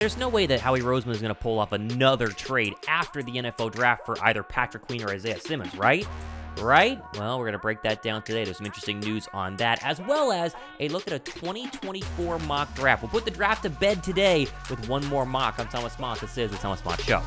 There's no way that Howie Roseman is going to pull off another trade after the NFL draft for either Patrick Queen or Isaiah Simmons, right? Right? Well, we're going to break that down today. There's some interesting news on that, as well as a look at a 2024 mock draft. We'll put the draft to bed today with one more mock. I'm Thomas Mott. This is the Thomas Mott Show.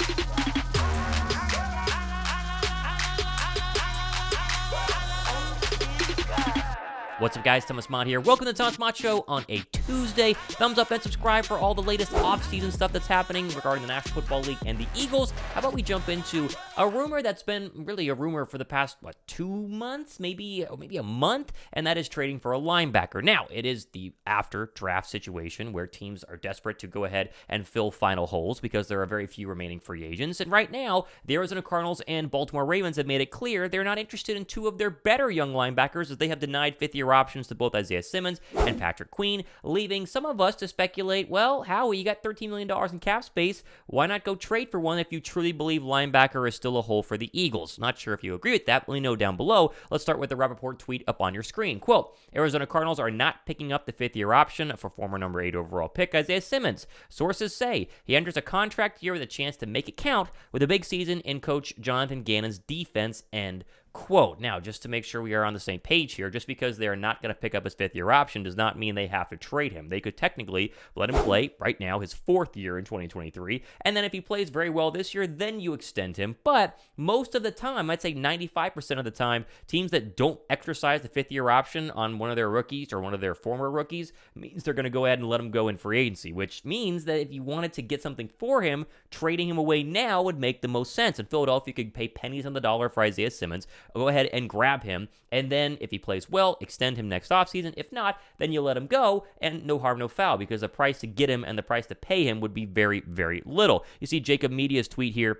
What's up, guys? Thomas Mott here. Welcome to the Thomas Mott Show on a Tuesday. Thumbs up and subscribe for all the latest off-season stuff that's happening regarding the National Football League and the Eagles. How about we jump into a rumor that's been really a rumor for the past, 2 months? Maybe a month, and that is trading for a linebacker. Now, it is the after-draft situation where teams are desperate to go ahead and fill final holes because there are very few remaining free agents. And right now, the Arizona Cardinals and Baltimore Ravens have made it clear they're not interested in two of their better young linebackers, as they have denied fifth-year options to both Isaiah Simmons and Patrick Queen, leaving some of us to speculate, well, Howie, you got $13 million in cap space. Why not go trade for one if you truly believe linebacker is still a hole for the Eagles? Not sure if you agree with that, but let me know down below. Let's start with the Rappaport tweet up on your screen. Quote, Arizona Cardinals are not picking up the fifth-year option for former number 8 overall pick Isaiah Simmons. Sources say he enters a contract year with a chance to make it count with a big season in Coach Jonathan Gannon's defense, end quote. Now, just to make sure we are on the same page here, just because they're not going to pick up his fifth-year option does not mean they have to trade him. They could technically let him play right now his fourth year in 2023, and then if he plays very well this year, then you extend him. But most of the time, I'd say 95% of the time, teams that don't exercise the fifth-year option on one of their rookies or one of their former rookies means they're going to go ahead and let him go in free agency, which means that if you wanted to get something for him, trading him away now would make the most sense. And Philadelphia could pay pennies on the dollar for Isaiah Simmons. Go ahead and grab him, and then if he plays well, extend him next offseason. If not, then you let him go, and no harm, no foul, because the price to get him and the price to pay him would be very, very little. You see Jacob Media's tweet here.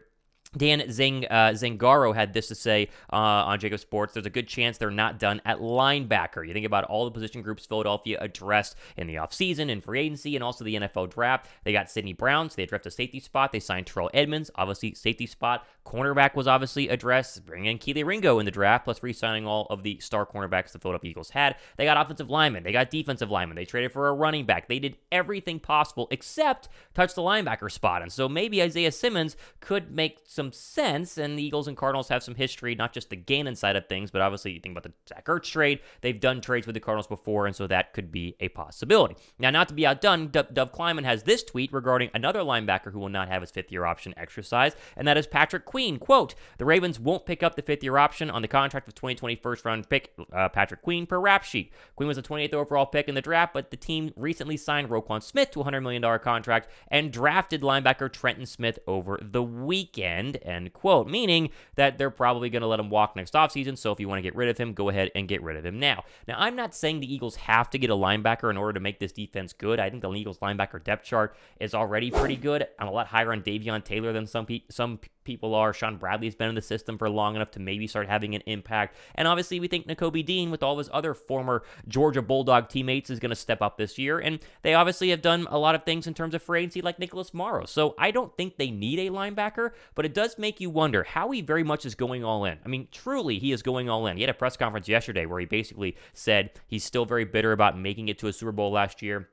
Dan Zangaro had this to say on Jacob Sports. There's a good chance they're not done at linebacker. You think about all the position groups Philadelphia addressed in the offseason, in free agency, and also the NFL draft. They got Sidney Brown, so they addressed a safety spot. They signed Terrell Edmonds, obviously safety spot. Cornerback was obviously addressed, bringing in Keely Ringo in the draft, plus re-signing all of the star cornerbacks the Philadelphia Eagles had. They got offensive linemen. They got defensive linemen. They traded for a running back. They did everything possible except touch the linebacker spot. And so maybe Isaiah Simmons could make some sense, and the Eagles and Cardinals have some history, not just the Gannon side of things, but obviously you think about the Zach Ertz trade. They've done trades with the Cardinals before, and so that could be a possibility. Now, not to be outdone, Dov Kleiman has this tweet regarding another linebacker who will not have his fifth-year option exercised, and that is Patrick Queen. Quote, the Ravens won't pick up the fifth-year option on the contract of 2020 first-round pick Patrick Queen per rap sheet. Queen was the 28th overall pick in the draft, but the team recently signed Roquan Smith to a $100 million contract and drafted linebacker Trenton Smith over the weekend, end quote, meaning that they're probably going to let him walk next offseason, so if you want to get rid of him, go ahead and get rid of him now. Now, I'm not saying the Eagles have to get a linebacker in order to make this defense good. I think the Eagles linebacker depth chart is already pretty good. I'm a lot higher on Davion Taylor than some people are. Sean Bradley's been in the system for long enough to maybe start having an impact. And obviously, we think Nakobe Dean, with all of his other former Georgia Bulldog teammates, is going to step up this year. And they obviously have done a lot of things in terms of free agency, like Nicholas Morrow. So I don't think they need a linebacker, but it does make you wonder how he very much is going all in. I mean, truly, he is going all in. He had a press conference yesterday where he basically said he's still very bitter about making it to a Super Bowl last year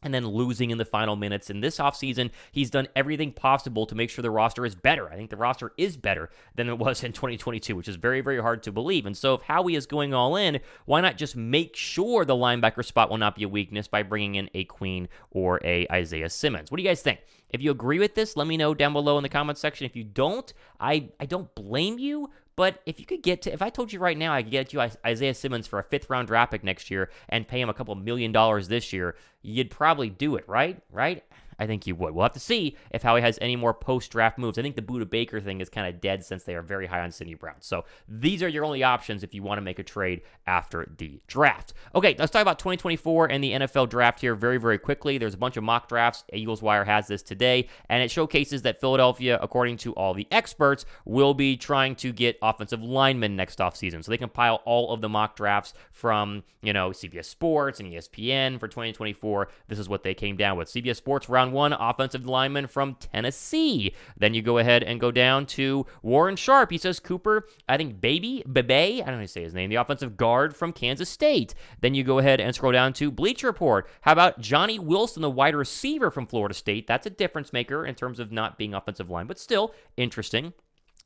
and then losing in the final minutes. In this offseason, he's done everything possible to make sure the roster is better. I think the roster is better than it was in 2022, which is very, very hard to believe. And so if Howie is going all in, why not just make sure the linebacker spot will not be a weakness by bringing in a Queen or a Isaiah Simmons? What do you guys think? If you agree with this, let me know down below in the comments section. If you don't, I don't blame you. But if you could if I told you right now I could get you Isaiah Simmons for a 5th-round draft pick next year and pay him a couple $1 million this year, you'd probably do it, right? Right? I think you would. We'll have to see if Howie has any more post-draft moves. I think the Budda Baker thing is kind of dead since they are very high on Sidney Brown. So these are your only options if you want to make a trade after the draft. Okay, let's talk about 2024 and the NFL draft here very, very quickly. There's a bunch of mock drafts. Eagles Wire has this today, and it showcases that Philadelphia, according to all the experts, will be trying to get offensive linemen next offseason. So they compile all of the mock drafts from, CBS Sports and ESPN for 2024. This is what they came down with. CBS Sports round round one offensive lineman from Tennessee. Then you go ahead and go down to Warren Sharp. He says Cooper, I think Bebe, I don't know how to say his name, the offensive guard from Kansas State. Then you go ahead and scroll down to Bleacher Report. How about Johnny Wilson, the wide receiver from Florida State? That's a difference maker in terms of not being offensive line, but still interesting.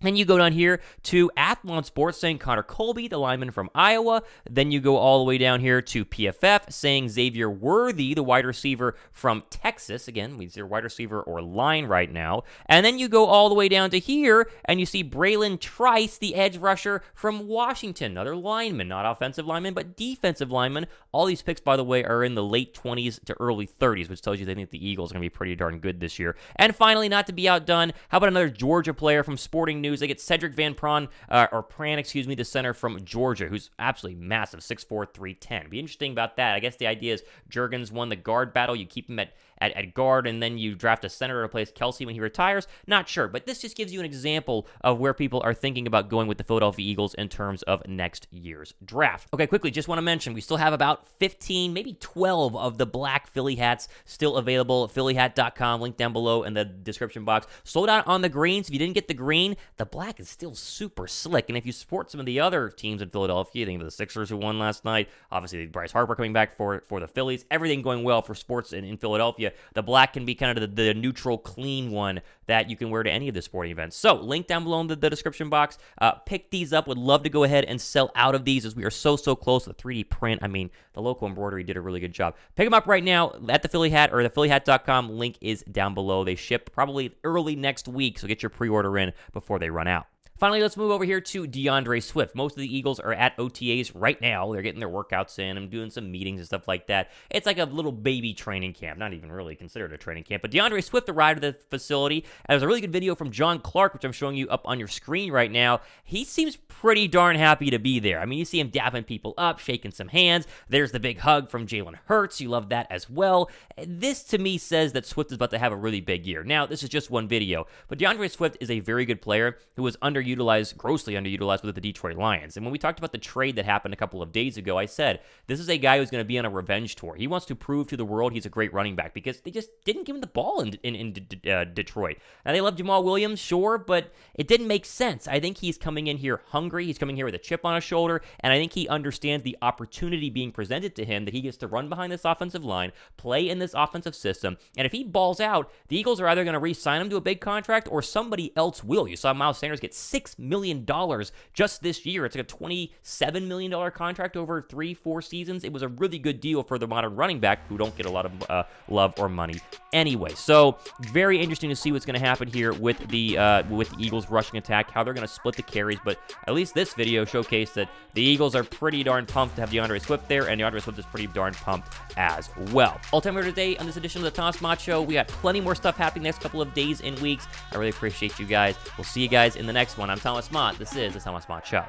Then you go down here to Athlon Sports saying Connor Colby, the lineman from Iowa. Then you go all the way down here to PFF saying Xavier Worthy, the wide receiver from Texas. Again, he's their wide receiver or line right now. And then you go all the way down to here and you see Braylon Trice, the edge rusher from Washington. Another lineman, not offensive lineman, but defensive lineman. All these picks, by the way, are in the late 20s to early 30s, which tells you they think the Eagles are going to be pretty darn good this year. And finally, not to be outdone, how about another Georgia player from Sporting News? They get Cedric Van Pran, the center from Georgia, who's absolutely massive, 6'4", 310. Be interesting about that. I guess the idea is Juergens won the guard battle. You keep him at guard, and then you draft a center to replace Kelsey when he retires. Not sure, but this just gives you an example of where people are thinking about going with the Philadelphia Eagles in terms of next year's draft. Okay, quickly, just want to mention, we still have about 15, maybe 12 of the black Philly hats still available. PhillyHat.com, link down below in the description box. Sold out on the greens. If you didn't get the green, the black is still super slick, and if you support some of the other teams in Philadelphia, think of the Sixers who won last night, obviously Bryce Harper coming back for the Phillies, everything going well for sports in Philadelphia, the black can be kind of the neutral, clean one that you can wear to any of the sporting events. So, link down below in the description box. Pick these up. Would love to go ahead and sell out of these as we are so close to the 3D print. I mean, the local embroidery did a really good job. Pick them up right now at the Philly Hat or the PhillyHat.com. Link is down below. They ship probably early next week, so get your pre-order in before they run out. Finally, let's move over here to DeAndre Swift. Most of the Eagles are at OTAs right now. They're getting their workouts in and doing some meetings and stuff like that. It's like a little baby training camp. Not even really considered a training camp. But DeAndre Swift arrived at the facility. And there's a really good video from John Clark, which I'm showing you up on your screen right now. He seems pretty darn happy to be there. I mean, you see him dapping people up, shaking some hands. There's the big hug from Jalen Hurts. You love that as well. This, to me, says that Swift is about to have a really big year. Now, this is just one video. But DeAndre Swift is a very good player who was grossly underutilized with the Detroit Lions. And when we talked about the trade that happened a couple of days ago, I said, this is a guy who's going to be on a revenge tour. He wants to prove to the world he's a great running back because they just didn't give him the ball in Detroit. Now, they love Jamal Williams, sure, but it didn't make sense. I think he's coming in here hungry. He's coming here with a chip on his shoulder, and I think he understands the opportunity being presented to him that he gets to run behind this offensive line, play in this offensive system, and if he balls out, the Eagles are either going to re-sign him to a big contract or somebody else will. You saw Miles Sanders get $6 million just this year. It's like a $27 million contract over 3-4 seasons. It was a really good deal for the modern running back who don't get a lot of love or money anyway. So very interesting to see what's going to happen here with the Eagles rushing attack, how they're going to split the carries. But at least this video showcased that the Eagles are pretty darn pumped to have DeAndre Swift there, and DeAndre Swift is pretty darn pumped as well. All time for today on this edition of the Thomas Mott Show. We got plenty more stuff happening next couple of days and weeks. I really appreciate you guys. We'll see you guys in the next one. I'm Thomas Mott. This is the Thomas Mott Show.